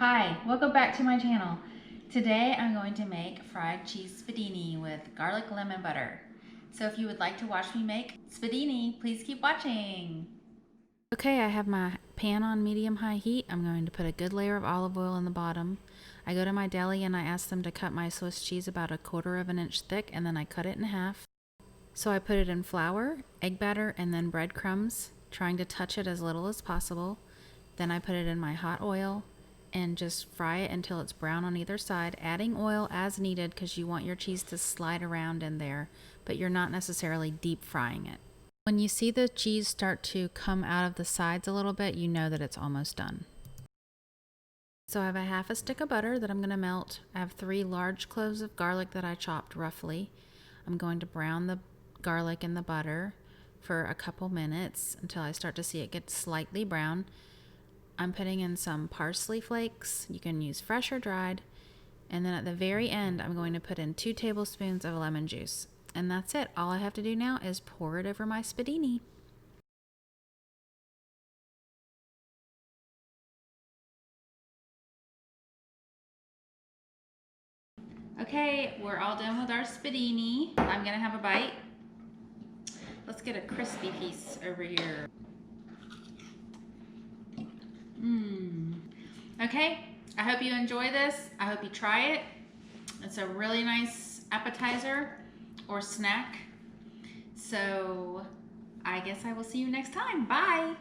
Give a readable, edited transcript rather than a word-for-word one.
Hi, welcome back to my channel. Today I'm going to make fried cheese spedini with garlic lemon butter. So if you would like to watch me make spedini, please keep watching. Okay, I have my pan on medium-high heat. I'm going to put a good layer of olive oil in the bottom. I go to my deli and I ask them to cut my Swiss cheese about 1/4 of an inch thick, and then I cut it in half. So I put it in flour, egg batter, and then breadcrumbs, trying to touch it as little as possible. Then I put it in my hot oil and just fry it until it's brown on either side, adding oil as needed because you want your cheese to slide around in there, but you're not necessarily deep frying it. When you see the cheese start to come out of the sides a little bit, you know that it's almost done. So I have a half a stick of butter that I'm going to melt. I have 3 large cloves of garlic that I chopped roughly. I'm going to brown the garlic in the butter for a couple minutes until I start to see it get slightly brown. I'm putting in some parsley flakes. You can use fresh or dried. And then at the very end, I'm going to put in 2 tablespoons of lemon juice. And that's it. All I have to do now is pour it over my spedini. Okay, we're all done with our spedini. I'm gonna have a bite. Let's get a crispy piece over here. Okay, I hope you enjoy this. I hope you try it. It's a really nice appetizer or snack. So I guess I will see you next time. Bye.